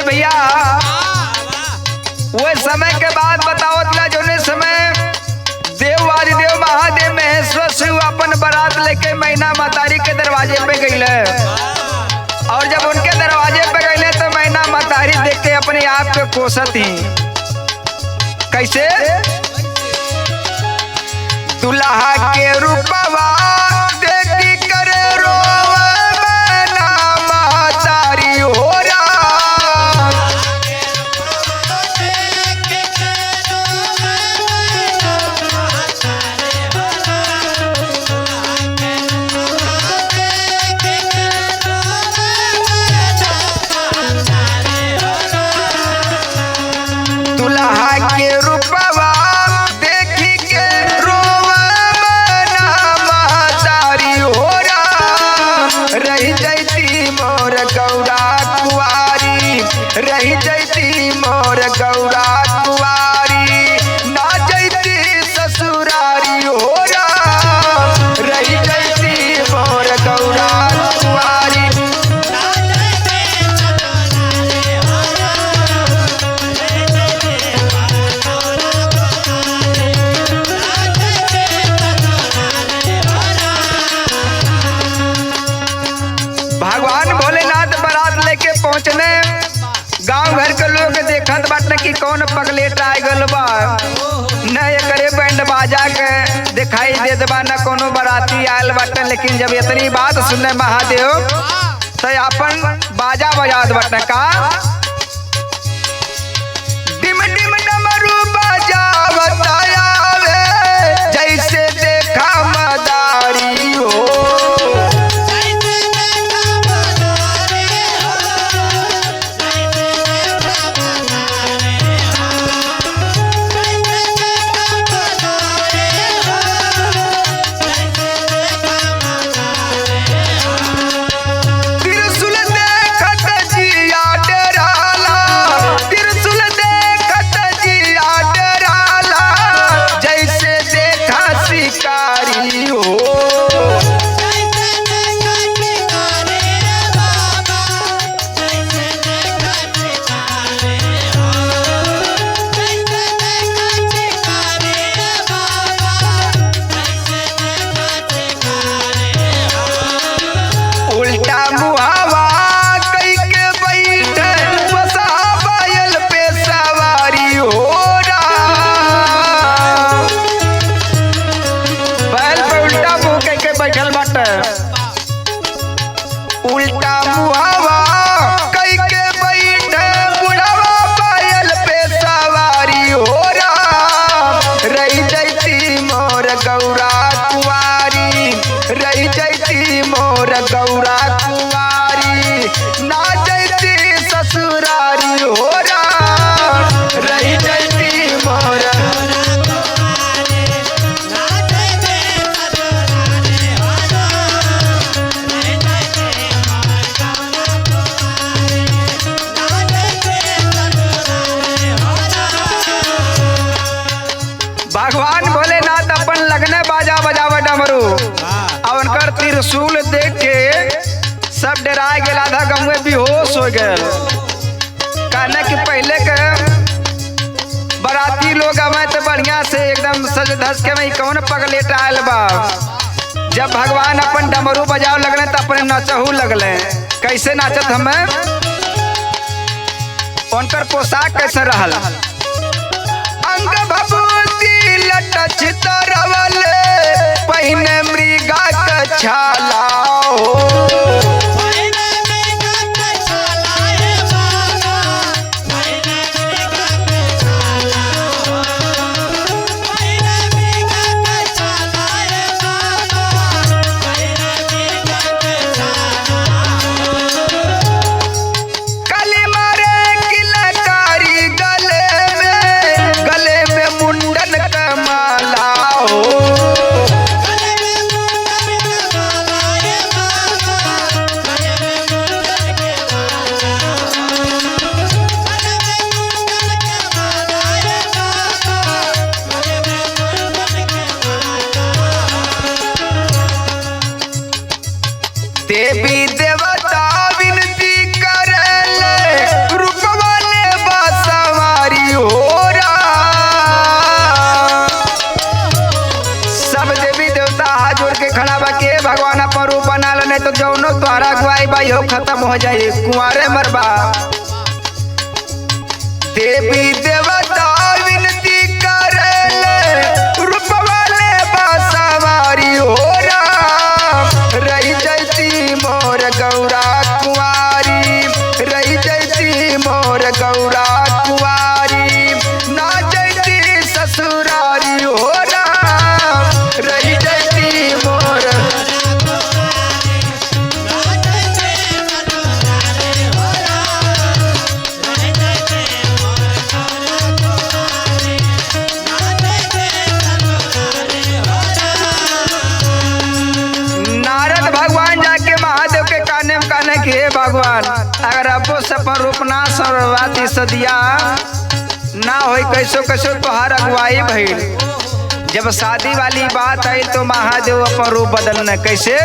भैया वो समय के बाद बताओ जो समय देव आदिदेव महादेव महेश्वर शिव अपन बारात लेके मैना मातारी के दरवाजे पे गईले और जब उनके दरवाजे पे गईले तो मैना मातारी देख के अपने आप के कोसत ही कैसे दुल्हा के रूपवा देखी करे रोवे मैना मातारी हो रही जैती मोर गौरा कुवारी ना जैती ससुरारी हो रही जैती मोर गौरा कुवारी भगवान भोलेनाथ बारात लेके पहुंचने गांव घर के लोग देखत बाटे कि कौन पगलेट आ गल बा न करे बैंड बाजा के दिखाई देत बा न कोनो बाराती आयल बाटे। लेकिन जब इतनी बात सुने महादेव तो अपन बाजा बजात बाटे का डिम डिम डमरू बजावत आवे जैसे देखा मदारी हो उल्टा मुहावा कई के बैठे बुढ़वा पायल पे सवारी हो रही जैती मोर गौरा कुंवारी रही जैती मोर गौरा कुंवारी ना जैती ससुरारी हो रही जैती मोर भगवान भोलेनाथ अपन लगने बाजा बजावा डमरू और उनकर त्रिशूल देख के सब डरा गए आधा गाँव में बेहोश हो गए कहने कि पहले के बाराती लोग हमें तो बढ़िया से एकदम सज धस के में कौन पगलेट आयल बा। जब भगवान अपन डमरू बजाव लगले तो अपने नचहू लगले कैसे नाचत हमें उनकर पोशाक कैसे रहल अंग भभूति लटच तरवले पहिने मृगा के छाला तो जौनो तोहरा अगुवाई भाई हो खत्म हो जाए कुंवारे मरबा। देवी देवता विनती करे रूपवा ले बासवारी हो राम रही जैसी मोर गौरा कुंवारी रही जैसी मोर गौरा कुंवारी ना जैसी ससुरारी हो राम रही जैसी मोर। हे भगवान अगर अबो सपन रूपना सर्वाती सदिया ना होई कैसो कैसो तोहार अगुवाई भइल। जब शादी वाली बात आई तो महादेव अपन रूप बदलना कैसे